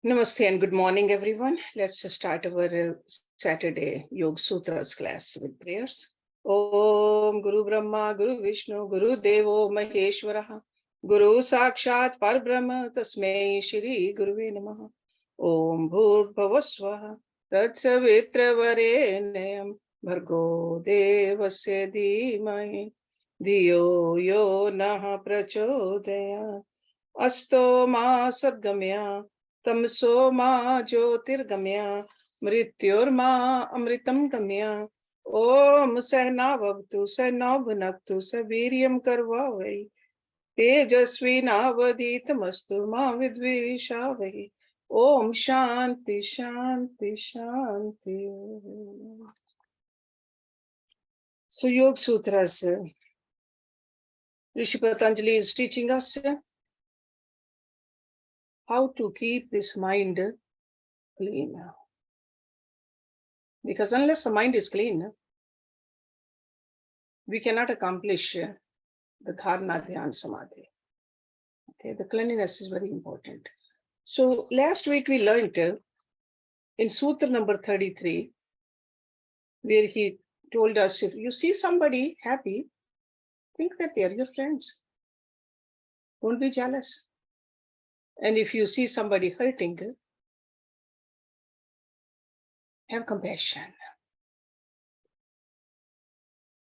Namaste and good morning, everyone. Let's start our Saturday Yog Sutras class with prayers. Om Guru Brahma, Guru Vishnu, Guru Devo Maheshwaraha, Guru Sakshat Parbrahma, Tasmai Shri Guruve Namaha. Om Bhur Bhavaswaha, Tatsavitra Varenayam, Bhargo Devasya Dhimahi, Dhiyo Yo Naha Prachodayat, Asto Ma Sadgamya, तमसो मा ज्योतिर्गम्य मृत्योर्मा अमृतं गम्य ओम सहनावतु सहनौ भुनक्तु सवीर्यं कर्वावहै तेजस्विनावधीतमस्तु मा विद्विषावहै ओम शांति शांति शांति. So Yog Sutras, Rishi Patanjali is teaching us how to keep this mind clean. Because unless the mind is clean, we cannot accomplish the dharana, dhyan, samadhi. Okay, the cleanliness is very important. So last week we learned in Sutra number 33, where he told us, if you see somebody happy, think that they are your friends. Don't be jealous. And if you see somebody hurting, have compassion.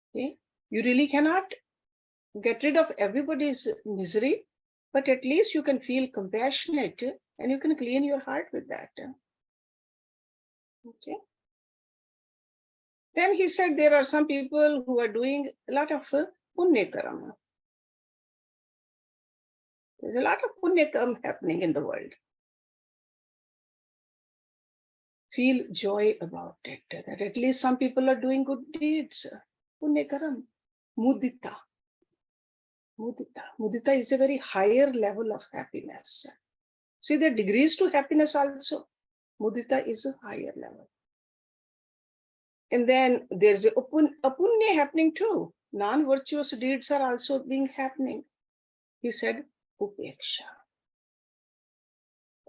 Okay? You really cannot get rid of everybody's misery, but at least you can feel compassionate and you can clean your heart with that. Okay. Then he said there are some people who are doing a lot of punya karma. There's a lot of punya karma happening in the world. Feel joy about it, that at least some people are doing good deeds. Punya karma. Mudita. Mudita. Mudita is a very higher level of happiness. See, there are degrees to happiness also. Mudita is a higher level. And then there's a punya happening too. Non-virtuous deeds are also being happening. He said, upeksha.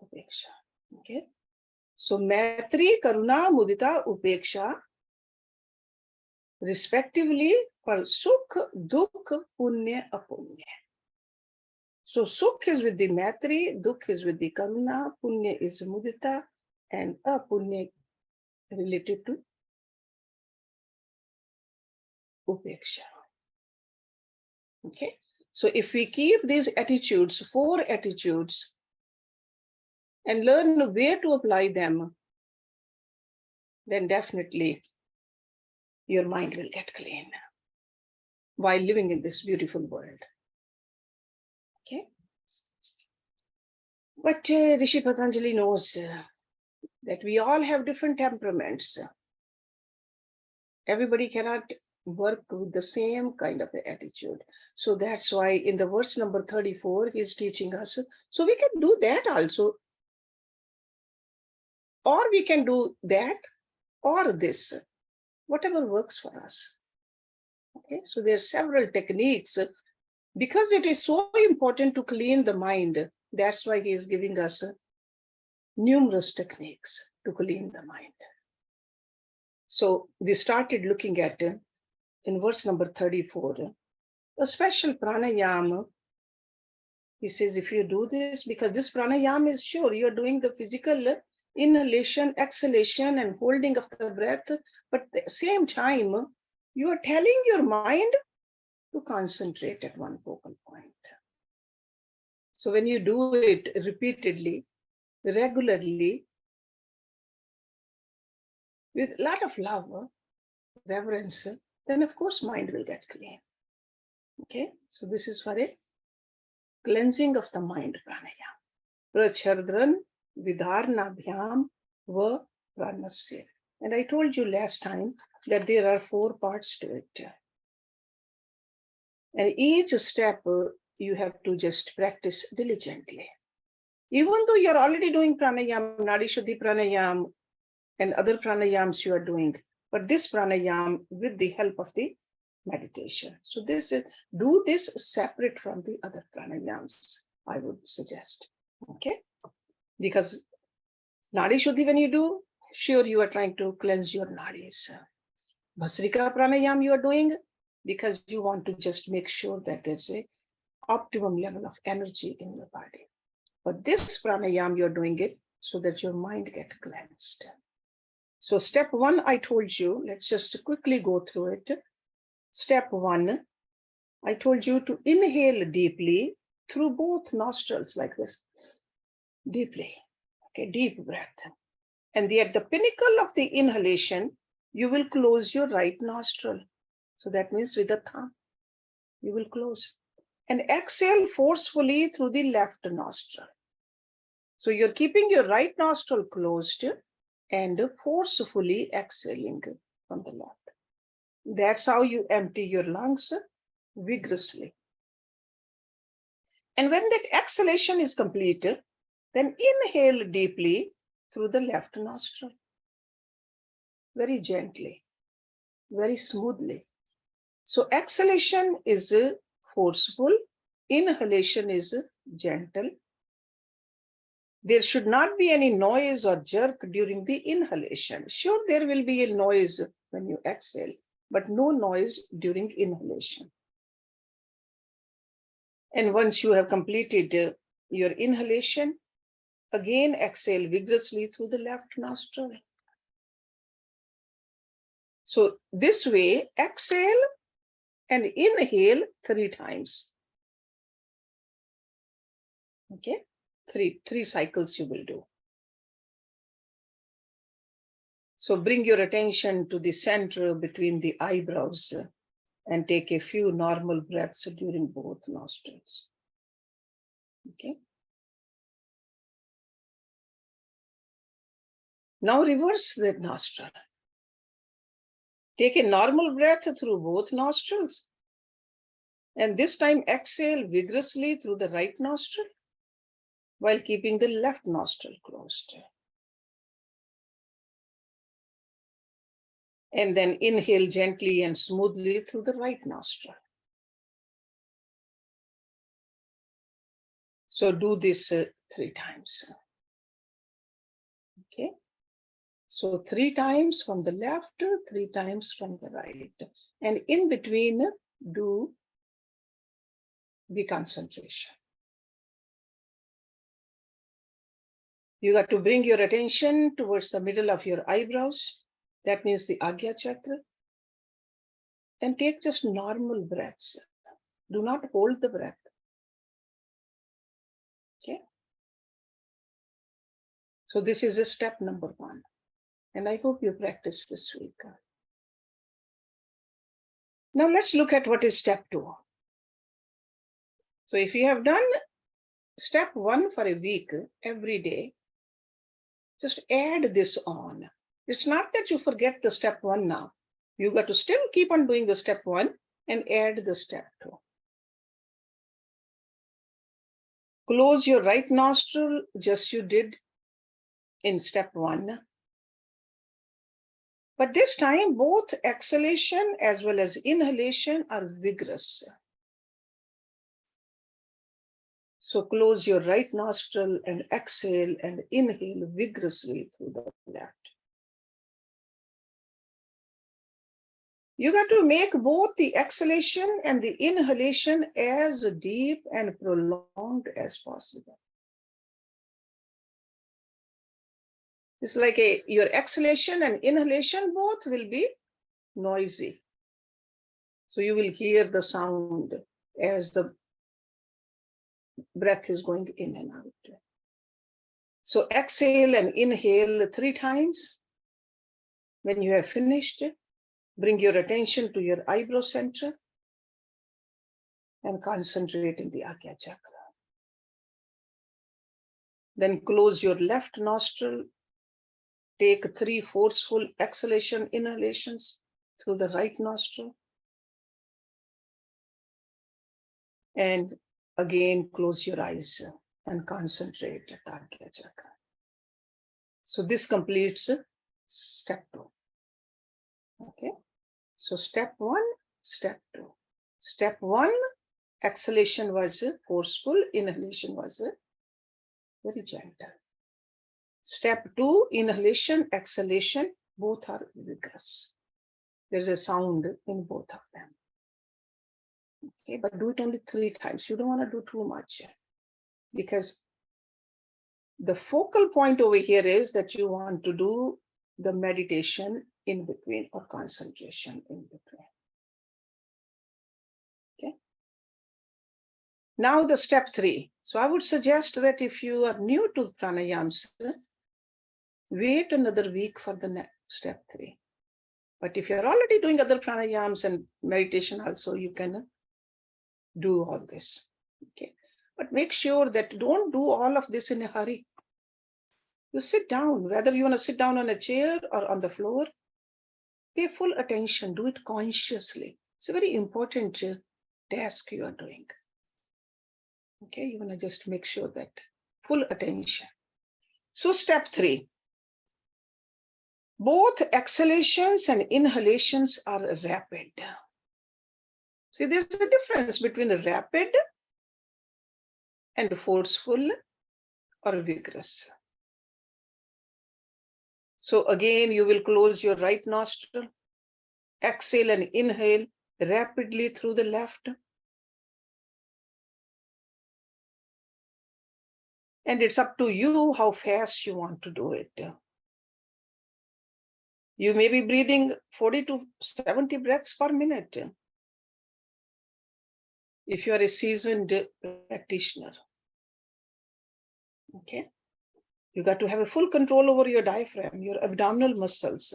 Upeksha. Okay. So, Maitri, Karuna, Mudita, Upeksha, respectively for Sukh, Dukh, Punya, Apunya. So, Sukh is with the Maitri, Dukh is with the Karuna, Punya is Mudita, and Apunya related to Upeksha. Okay. So, if we keep these attitudes, 4 attitudes, and learn where to apply them, then definitely your mind will get clean while living in this beautiful world. Okay. But Rishi Patanjali knows that we all have different temperaments. Everybody cannot work with the same kind of attitude. So that's why in the verse number 34, he is teaching us. So we can do that also. Or we can do that or this, whatever works for us. Okay, so there are several techniques. Because it is so important to clean the mind, that's why he is giving us numerous techniques to clean the mind. So we started looking at, in verse number 34, a special pranayama. He says, if you do this, because this pranayama is sure, you're doing the physical inhalation, exhalation, and holding of the breath, but at the same time, you are telling your mind to concentrate at one focal point. So when you do it repeatedly, regularly, with a lot of love, reverence, then of course mind will get clean. Okay, so this is for a cleansing of the mind pranayama. Prachchhardanavidharanabhyan prannasya. And I told you last time that there are 4 parts to it. And each step you have to just practice diligently. Even though you're already doing pranayam, nadi shuddhi pranayam, and other pranayams you are doing, but this pranayam with the help of the meditation. So this is, do this separate from the other pranayams, I would suggest. Okay, because Nadi Shuddhi, when you do, sure you are trying to cleanse your nadis. Bhasrika pranayam you are doing because you want to just make sure that there's a optimum level of energy in the body. But this pranayam you're doing it so that your mind get cleansed. So step one, I told you, let's just quickly go through it. Step one, I told you to inhale deeply through both nostrils like this, deeply, okay, deep breath. And at the pinnacle of the inhalation, you will close your right nostril. So that means with the thumb, you will close. And exhale forcefully through the left nostril. So you're keeping your right nostril closed and forcefully exhaling from the left. That's how you empty your lungs vigorously. And when that exhalation is complete, then inhale deeply through the left nostril. Very gently, very smoothly. So exhalation is forceful, inhalation is gentle. There should not be any noise or jerk during the inhalation. Sure, there will be a noise when you exhale, but no noise during inhalation. And once you have completed your inhalation, again exhale vigorously through the left nostril. So this way, exhale and inhale 3 times. Okay, three cycles you will do. So bring your attention to the center between the eyebrows and take a few normal breaths during both nostrils. Okay. Now reverse the nostril. Take a normal breath through both nostrils. And this time exhale vigorously through the right nostril while keeping the left nostril closed. And then inhale gently and smoothly through the right nostril. So do this 3 times. Okay. So 3 times from the left, 3 times from the right. And in between, do the concentration. You got to bring your attention towards the middle of your eyebrows. That means the Agya Chakra. And take just normal breaths. Do not hold the breath. Okay. So this is a step number 1. And I hope you practice this week. Now let's look at what is step 2. So if you have done step 1 for a week, every day, just add this on. It's not that you forget the step 1 now. You got to still keep on doing the step 1 and add the step 2. Close your right nostril just you did in step 1. But this time, both exhalation as well as inhalation are vigorous. So close your right nostril and exhale and inhale vigorously through the left. You got to make both the exhalation and the inhalation as deep and prolonged as possible. It's like your exhalation and inhalation both will be noisy. So you will hear the sound as the breath is going in and out. So exhale and inhale 3 times. When you have finished, bring your attention to your eyebrow center and concentrate in the Agya Chakra. Then close your left nostril. Take 3 forceful exhalation, inhalations through the right nostril. And again, close your eyes and concentrate at the Agya Chakra. So this completes step 2. Okay. So step 1, step 2. Step 1, exhalation was forceful, inhalation was very gentle. Step 2, inhalation, exhalation, both are vigorous. There's a sound in both of them. Okay, but do it only 3 times. You don't want to do too much, because the focal point over here is that you want to do the meditation in between, or concentration in between. Okay. Now the step 3. So I would suggest that if you are new to pranayams, wait another week for the next step 3. But if you're already doing other pranayams and meditation also, you can do all this. Okay. But make sure that don't do all of this in a hurry. You sit down, whether you want to sit down on a chair or on the floor, pay full attention, do it consciously. It's a very important task you are doing. Okay, you want to just make sure that full attention. So step 3, both exhalations and inhalations are rapid. See, there's a difference between rapid and forceful or vigorous. So again, you will close your right nostril, exhale and inhale rapidly through the left. And it's up to you how fast you want to do it. You may be breathing 40 to 70 breaths per minute if you are a seasoned practitioner. Okay. You got to have a full control over your diaphragm, your abdominal muscles,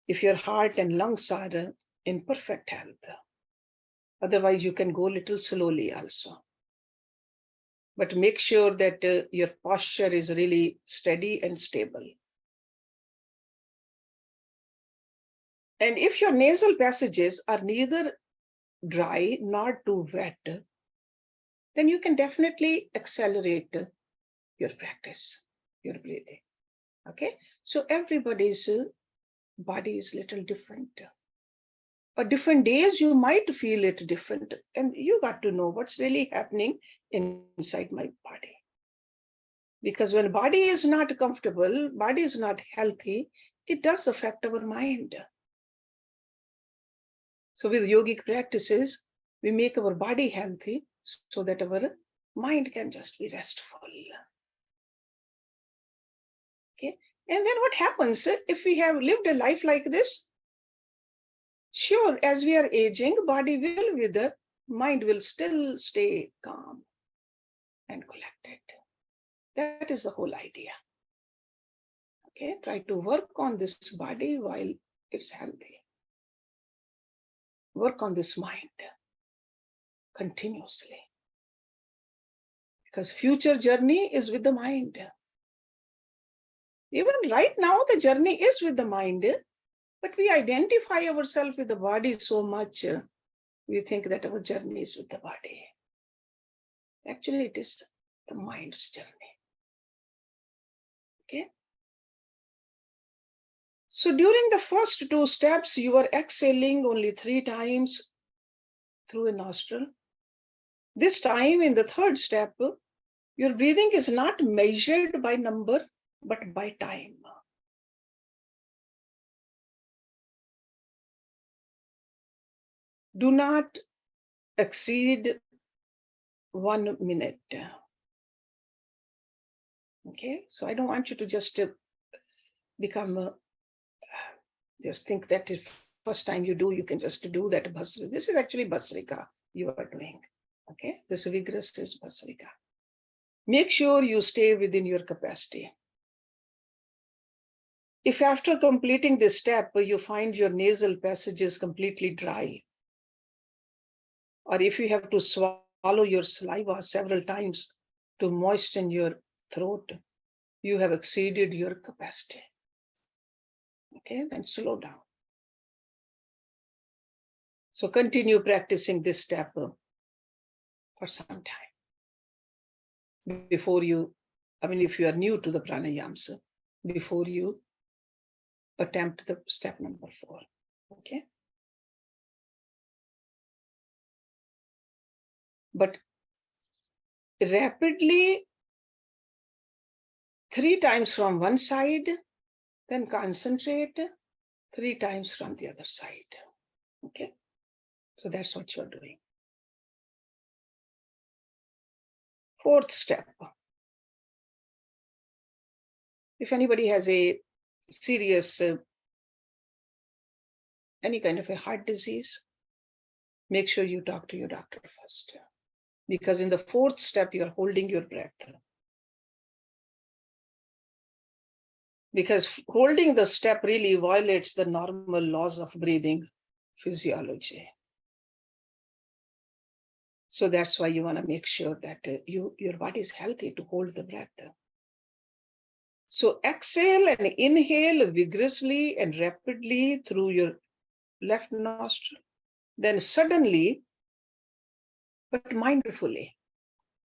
if your heart and lungs are in perfect health. Otherwise, you can go a little slowly also. But make sure that your posture is really steady and stable. And if your nasal passages are neither dry nor too wet, then you can definitely accelerate your practice, your breathing. Okay, so everybody's body is a little different. On different days, you might feel it different, and you got to know what's really happening inside my body. Because when body is not comfortable, body is not healthy, it does affect our mind. So with yogic practices, we make our body healthy so that our mind can just be restful. Okay, and then what happens if we have lived a life like this? Sure, as we are aging, body will wither, mind will still stay calm and collected. That is the whole idea. Okay, try to work on this body while it's healthy. Work on this mind continuously. Because future journey is with the mind. Even right now, the journey is with the mind, but we identify ourselves with the body so much, we think that our journey is with the body. Actually, it is the mind's journey. Okay. So during the first 2 steps, you are exhaling only 3 times through a nostril. This time in the 3rd step, your breathing is not measured by number, but by time. Do not exceed 1 minute. Okay, so I don't want you to just become, just think that if first time you do, you can just do that Bhasrika. This is actually Bhasrika you are doing. Okay, this vigorous is Bhasrika. Make sure you stay within your capacity. If after completing this step, you find your nasal passages completely dry, or if you have to swallow your saliva several times to moisten your throat, you have exceeded your capacity. Okay, then slow down. So continue practicing this step for some time before you, if you are new to the pranayams, before you attempt the step number 4. Okay. But rapidly 3 times from one side, then concentrate 3 times from the other side. Okay, so that's what you're doing. Fourth step. If anybody has a serious, any kind of a heart disease, make sure you talk to your doctor first. Because in the fourth step, you're holding your breath. Because holding the step really violates the normal laws of breathing physiology. So that's why you want to make sure that your body is healthy to hold the breath. So exhale and inhale vigorously and rapidly through your left nostril. Then suddenly, but mindfully,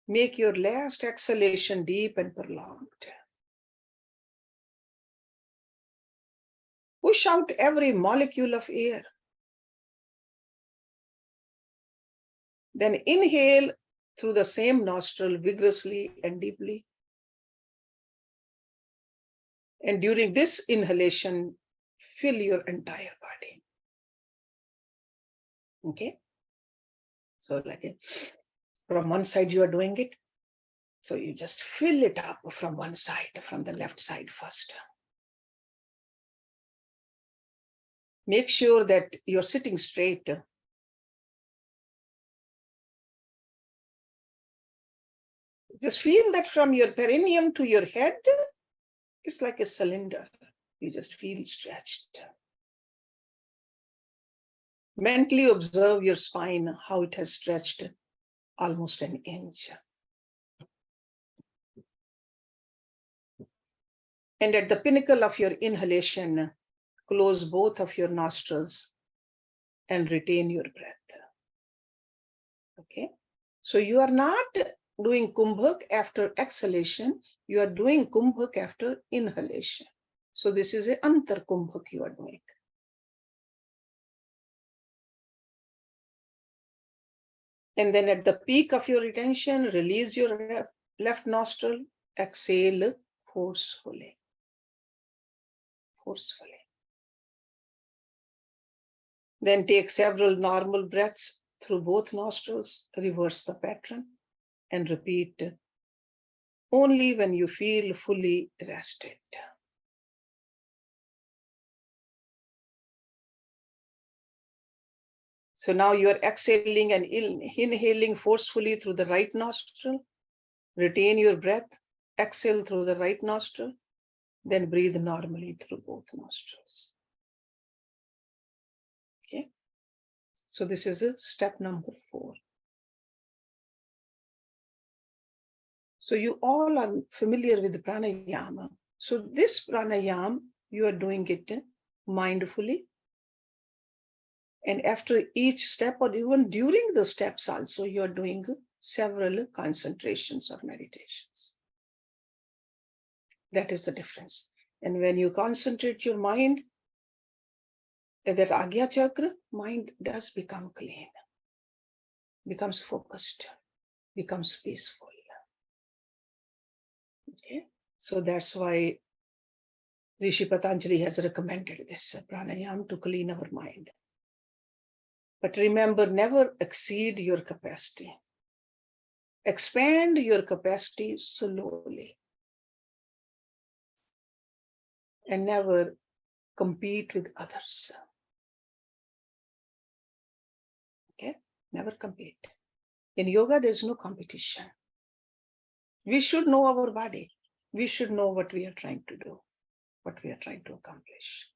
make your last exhalation deep and prolonged. Push out every molecule of air. Then inhale through the same nostril vigorously and deeply. And during this inhalation, fill your entire body. Okay? So like from one side you are doing it. So you just fill it up from one side, from the left side first. Make sure that you're sitting straight. Just feel that from your perineum to your head, it's like a cylinder. You just feel stretched. Mentally observe your spine, how it has stretched almost an inch. And at the pinnacle of your inhalation, close both of your nostrils and retain your breath. Okay, so you are not doing kumbhak after exhalation, you are doing kumbhak after inhalation. So this is an antar kumbhak you are doing. And then at the peak of your retention, release your left nostril, exhale forcefully. Forcefully. Then take several normal breaths through both nostrils, reverse the pattern, and repeat only when you feel fully rested. So now you are exhaling and inhaling forcefully through the right nostril. Retain your breath, exhale through the right nostril, then breathe normally through both nostrils. Okay, so this is step number 4. So you all are familiar with the pranayama. So this pranayama, you are doing it mindfully. And after each step, or even during the steps also, you are doing several concentrations or meditations. That is the difference. And when you concentrate your mind, that Agya Chakra, mind does become clean, becomes focused, becomes peaceful. Okay, so that's why Rishi Patanjali has recommended this pranayama to clean our mind. But remember, never exceed your capacity. Expand your capacity slowly. And never compete with others. Okay, never compete. In yoga, there's no competition. We should know our body. We should know what we are trying to do, what we are trying to accomplish.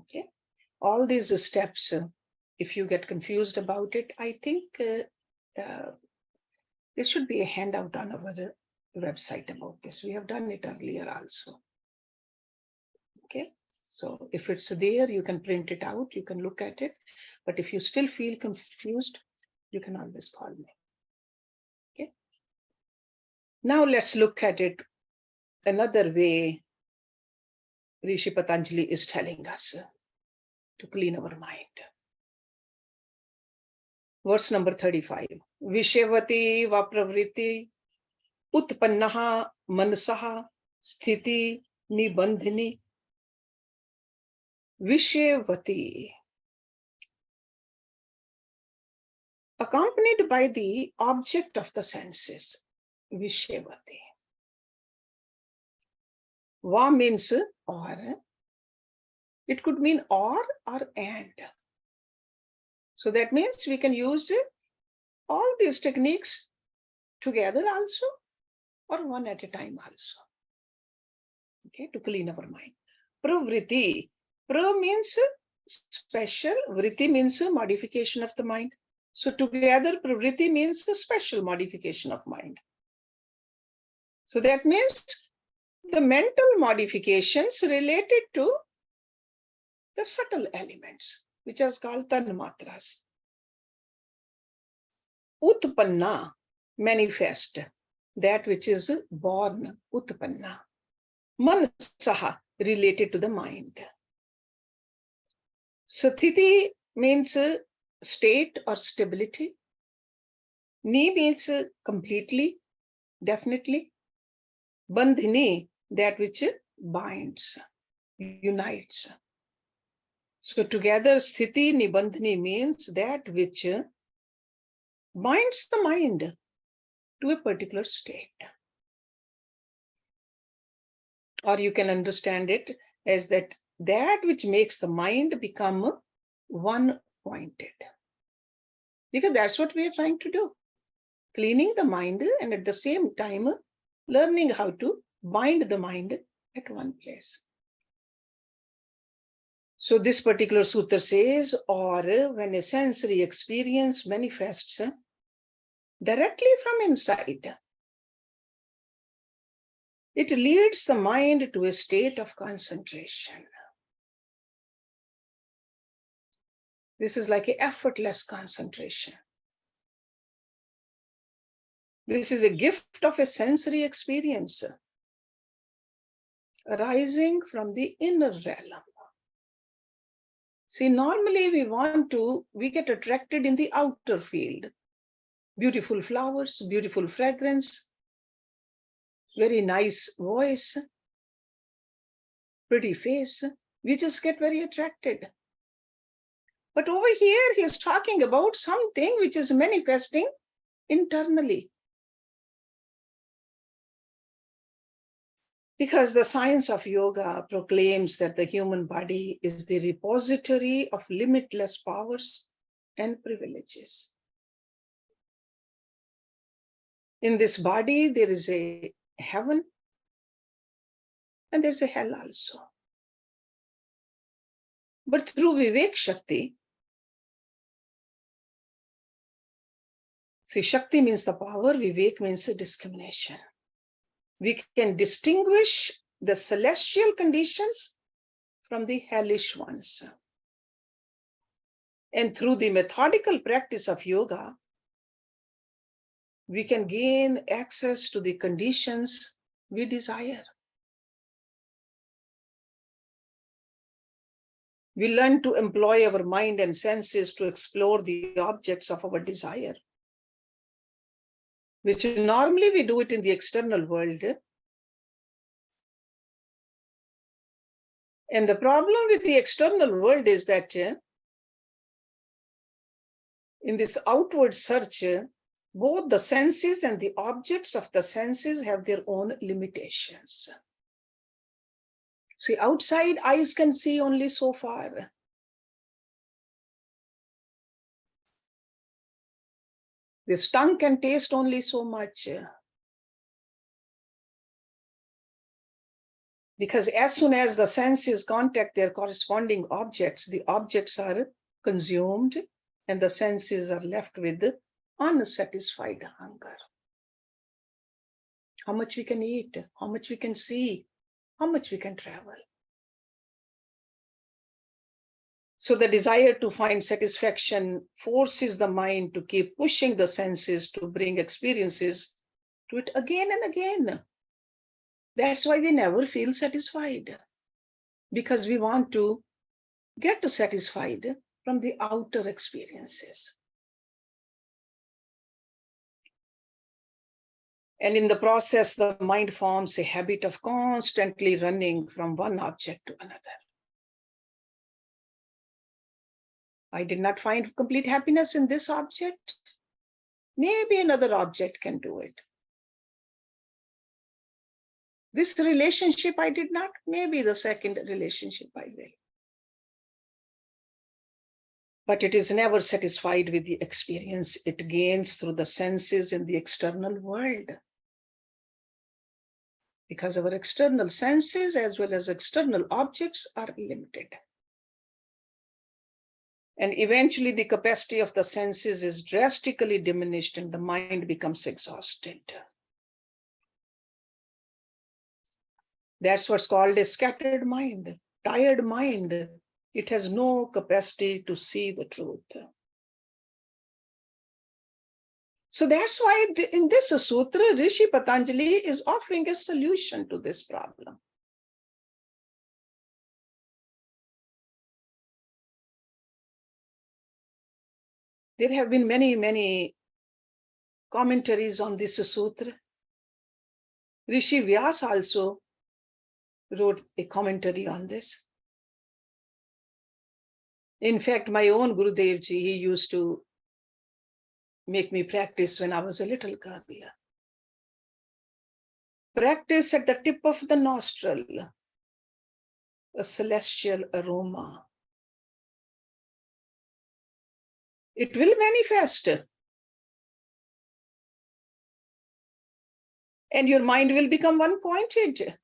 Okay, all these steps, if you get confused about it, I think there should be a handout on our website about this. We have done it earlier also. Okay, so if it's there, you can print it out, you can look at it. But if you still feel confused, you can always call me. Okay, now let's look at it another way. Rishi Patanjali is telling us to clean our mind. Verse number 35. Vishayavati va pravritti utpannaha manasah, sthitinibandhini, vishayavati, accompanied by the object of the senses, vishayavati. Va means or. It could mean or and. So that means we can use all these techniques together also, or one at a time also. Okay, to clean our mind. Pravritti. Pra means special, vritti means modification of the mind. So together pravritti means a special modification of mind. So that means the mental modifications related to the subtle elements, which is called tanmatras. Utpanna, manifest, that which is born, utpanna. Manasah, related to the mind. Sthiti means state or stability. Ni means completely, definitely. Bandhini, that which binds, unites. So together, sthitinibandhini means that which binds the mind to a particular state. Or you can understand it as that which makes the mind become one-pointed. Because that's what we are trying to do. Cleaning the mind and at the same time learning how to bind the mind at one place. So this particular sutra says, or when a sensory experience manifests directly from inside, it leads the mind to a state of concentration. This is like an effortless concentration. This is a gift of a sensory experience arising from the inner realm. See, normally we get attracted in the outer field. Beautiful flowers, beautiful fragrance, very nice voice, pretty face. We just get very attracted. But over here, he is talking about something which is manifesting internally. Because the science of yoga proclaims that the human body is the repository of limitless powers and privileges. In this body, there is a heaven and there's a hell also. But through Vivek Shakti, see, Shakti means the power, Vivek means a discrimination. We can distinguish the celestial conditions from the hellish ones. And through the methodical practice of yoga, we can gain access to the conditions we desire. We learn to employ our mind and senses to explore the objects of our desire, which normally we do it in the external world. And the problem with the external world is that in this outward search, both the senses and the objects of the senses have their own limitations. See, outside eyes can see only so far. This tongue can taste only so much. Because as soon as the senses contact their corresponding objects, the objects are consumed and the senses are left with unsatisfied hunger. How much we can eat, how much we can see, how much we can travel. So the desire to find satisfaction forces the mind to keep pushing the senses to bring experiences to it again and again. That's why we never feel satisfied, because we want to get satisfied from the outer experiences. And in the process, the mind forms a habit of constantly running from one object to another. I did not find complete happiness in this object. Maybe another object can do it. This relationship I did not, maybe the second relationship I will. But it is never satisfied with the experience it gains through the senses in the external world. Because our external senses as well as external objects are limited. And eventually the capacity of the senses is drastically diminished and the mind becomes exhausted. That's what's called a scattered mind, tired mind. It has no capacity to see the truth. So that's why in this sutra, Rishi Patanjali is offering a solution to this problem. There have been many commentaries on this sutra. Rishi Vyas also wrote a commentary on this. In fact, my own Gurudev Ji, he used to make me practice when I was a little girl. Practice at the tip of the nostril, a celestial aroma. It will manifest. And your mind will become one-pointed.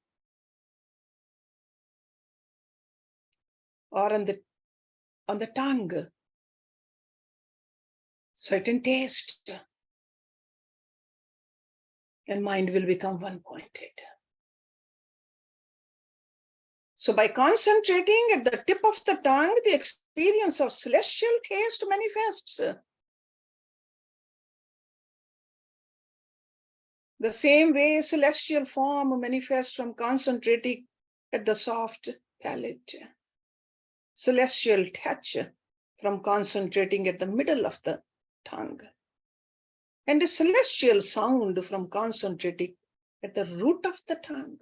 Or on the tongue, certain taste. And mind will become one-pointed. So by concentrating at the tip of the tongue, the experience of celestial taste manifests. The same way celestial form manifests from concentrating at the soft palate. Celestial touch from concentrating at the middle of the tongue. And a celestial sound from concentrating at the root of the tongue.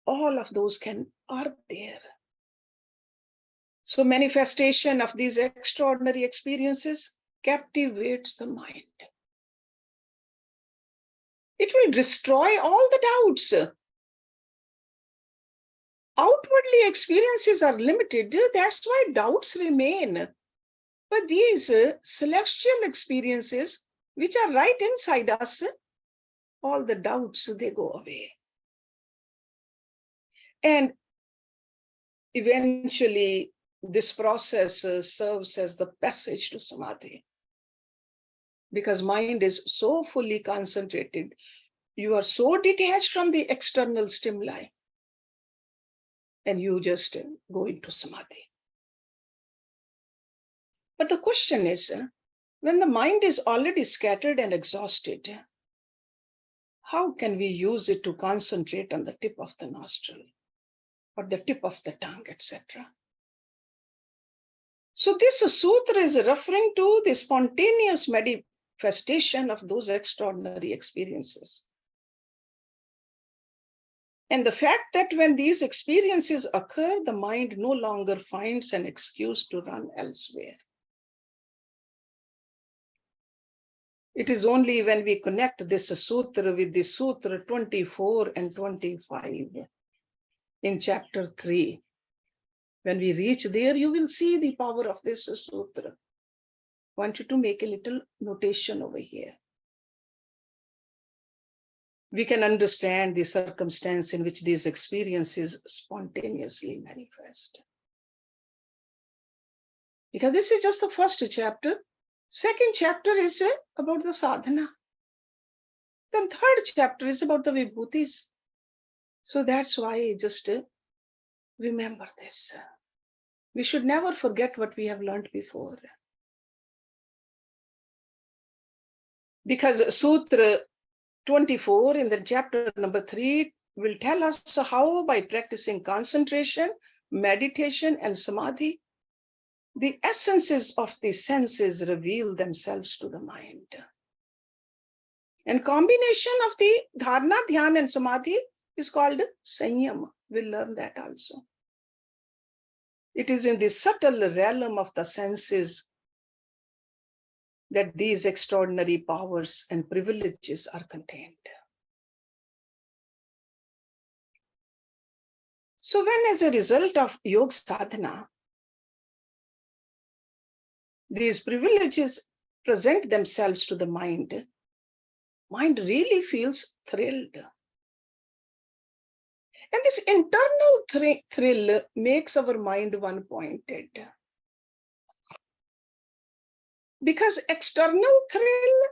All of those are there. So manifestation of these extraordinary experiences captivates the mind. It will destroy all the doubts. Outwardly, experiences are limited. That's why doubts remain. But these celestial experiences, which are right inside us, all the doubts, they go away. And eventually, this process serves as the passage to Samadhi. Because mind is so fully concentrated, you are so detached from the external stimuli, and you just go into Samadhi. But the question is, when the mind is already scattered and exhausted, how can we use it to concentrate on the tip of the nostril or the tip of the tongue, etc.? So this sutra is referring to the spontaneous manifestation of those extraordinary experiences. And the fact that when these experiences occur, the mind no longer finds an excuse to run elsewhere. It is only when we connect this sutra with the sutra 24 and 25 in chapter 3. When we reach there, you will see the power of this sutra. I want you to make a little notation over here. We can understand the circumstance in which these experiences spontaneously manifest. Because this is just the first chapter. Second chapter is about the sadhana. The third chapter is about the vibhutis. So that's why just remember this. We should never forget what we have learned before. Because Sutra 24 in the chapter number 3 will tell us how by practicing concentration, meditation, and samadhi, the essences of the senses reveal themselves to the mind. And combination of the dharana, dhyana and samadhi is called sanyama. We'll learn that also. It is in the subtle realm of the senses that these extraordinary powers and privileges are contained. So when, as a result of yoga sadhana, these privileges present themselves to the mind really feels thrilled. And this internal thrill makes our mind one-pointed. Because external thrill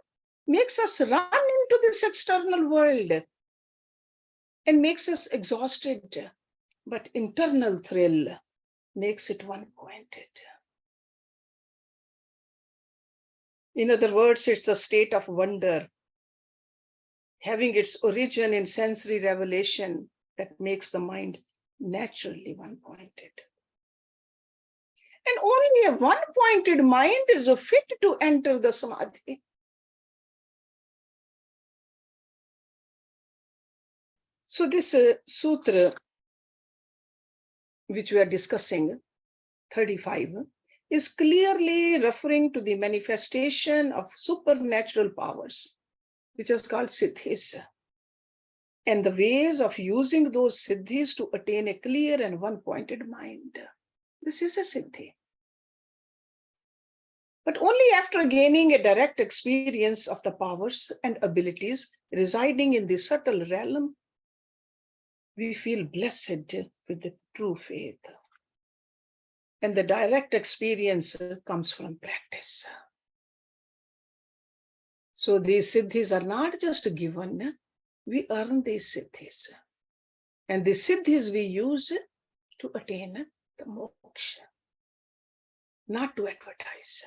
makes us run into this external world and makes us exhausted. But internal thrill makes it one-pointed. In other words, it's the state of wonder, having its origin in sensory revelation, that makes the mind naturally one-pointed. And only a one-pointed mind is fit to enter the samadhi. So this sutra, which we are discussing, 35, is clearly referring to the manifestation of supernatural powers, which is called siddhis, and the ways of using those siddhis to attain a clear and one-pointed mind. This is a siddhi. But only after gaining a direct experience of the powers and abilities residing in the subtle realm, we feel blessed with the true faith. And the direct experience comes from practice. So these siddhis are not just given, we earn these siddhis. And the siddhis we use to attain the moksha, not to advertise.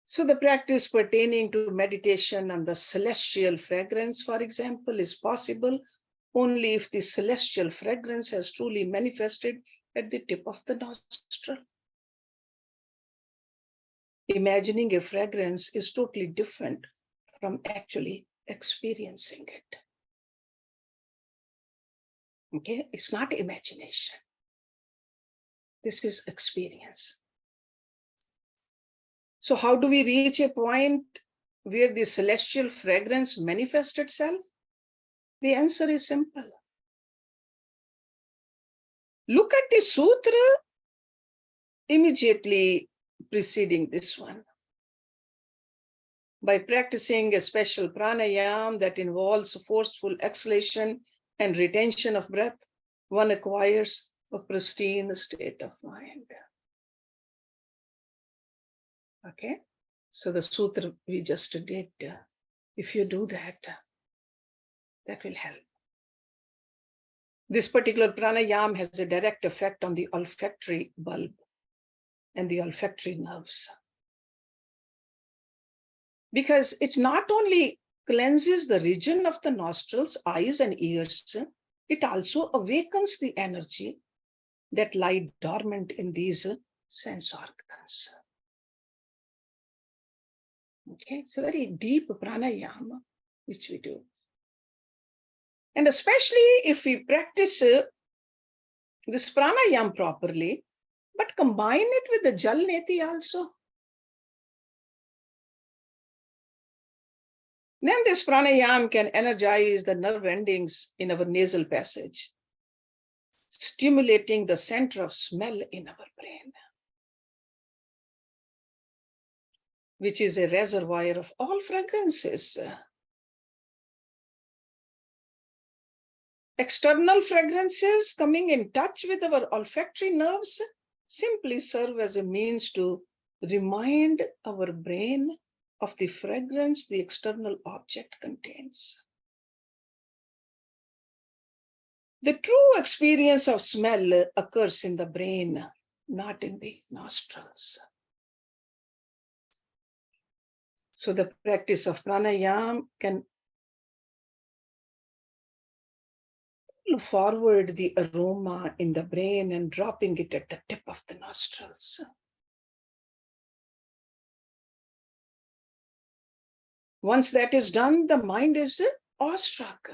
So the practice pertaining to meditation on the celestial fragrance, for example, is possible only if the celestial fragrance has truly manifested at the tip of the nostril. Imagining a fragrance is totally different from actually experiencing it. Okay, it's not imagination. This is experience. So how do we reach a point where the celestial fragrance manifests itself? The answer is simple. Look at the sutra immediately preceding this one. By practicing a special pranayama that involves forceful exhalation and retention of breath, one acquires a pristine state of mind. Okay, so the sutra we just did, if you do that, that will help. This particular pranayama has a direct effect on the olfactory bulb and the olfactory nerves, because it not only cleanses the region of the nostrils, eyes, and ears, it also awakens the energy that lie dormant in these sense organs. Okay, it's a very deep pranayama which we do. And especially if we practice this pranayama properly, but combine it with the jal neti also, then this pranayama can energize the nerve endings in our nasal passage, stimulating the center of smell in our brain, which is a reservoir of all fragrances. External fragrances coming in touch with our olfactory nerves simply serve as a means to remind our brain of the fragrance the external object contains. The true experience of smell occurs in the brain, not in the nostrils. So the practice of pranayama can forward the aroma in the brain and dropping it at the tip of the nostrils. Once that is done, the mind is awestruck.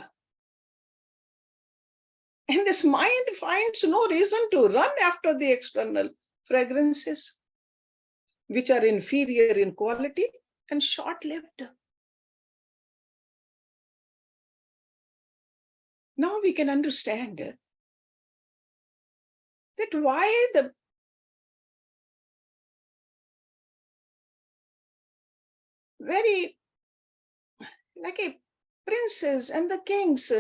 And this mind finds no reason to run after the external fragrances, which are inferior in quality and short-lived. Now we can understand that why the very, like a princes and the kings,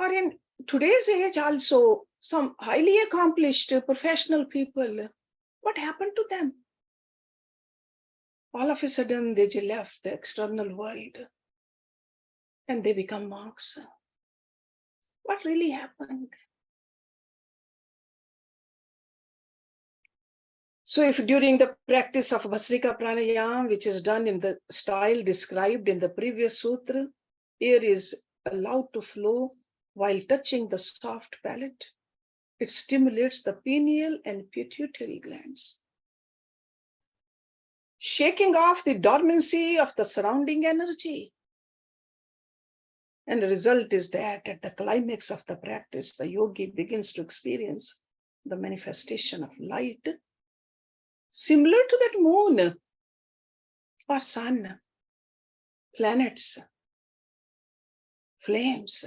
or in today's age also, some highly accomplished professional people, what happened to them? All of a sudden, they just left the external world and they become monks. What really happened? So if during the practice of Bhastrika Pranayama, which is done in the style described in the previous sutra, air is allowed to flow while touching the soft palate, it stimulates the pineal and pituitary glands, shaking off the dormancy of the surrounding energy. And the result is that at the climax of the practice, the yogi begins to experience the manifestation of light, similar to that moon or sun, planets, flames.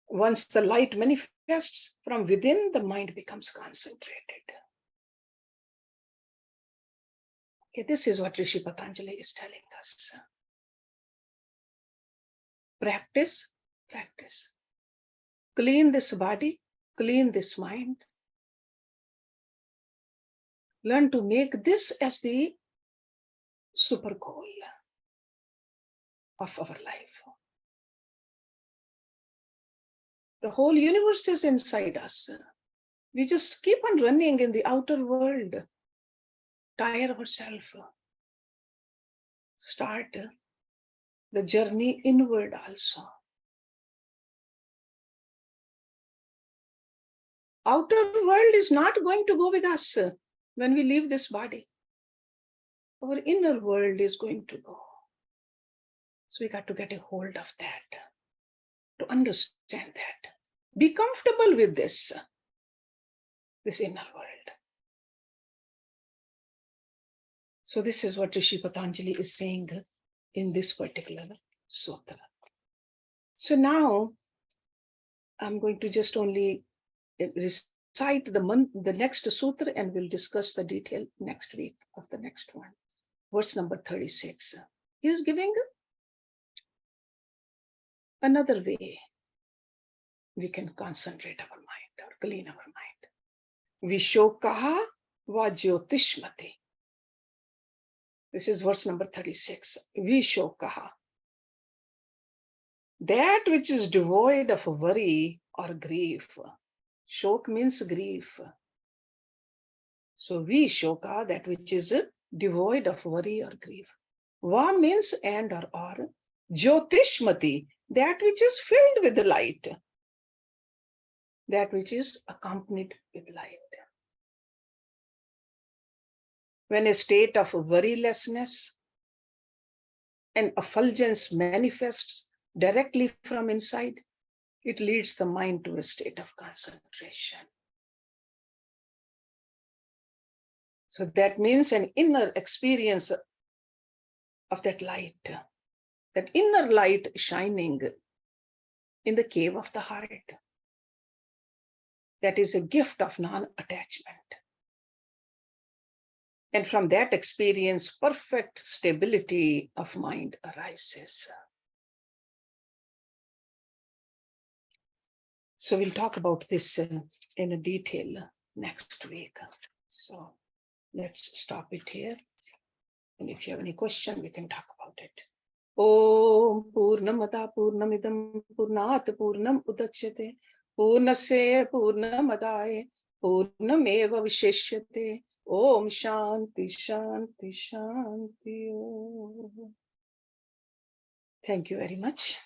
Once the light manifests from within, the mind becomes concentrated. Okay, this is what Rishi Patanjali is telling us. Practice, practice. Clean this body, clean this mind. Learn to make this as the super goal of our life. The whole universe is inside us. We just keep on running in the outer world, tire ourselves. Start the journey inward also. Outer world is not going to go with us when we leave this body. Our inner world is going to go. So we got to get a hold of that, to understand that. Be comfortable with this inner world. So this is what Rishi Patanjali is saying in this particular sutra. So now I'm going to just only recite the next sutra, and we'll discuss the detail next week of the next one. Verse number 36. He is giving another way we can concentrate our mind or clean our mind. Vishokaha va jyotishmati. This is verse number 36. Vishokaha. That which is devoid of worry or grief. Shok means grief. So Vishoka, that which is devoid of worry or grief. Va means and or. Jyotishmati, that which is filled with the light. That which is accompanied with light. When a state of worrylessness and effulgence manifests directly from inside, it leads the mind to a state of concentration. So that means an inner experience of that light, that inner light shining in the cave of the heart. That is a gift of non-attachment. And from that experience, perfect stability of mind arises. So we'll talk about this in a detail next week. So let's stop it here. And if you have any question, we can talk about it. Om Purnamada Purnamidam Purnat Purnam Udachyate Purnasya Purnamadaya Purnameva Vishishyate. Om Shanti Shanti Shanti Om. Thank you very much.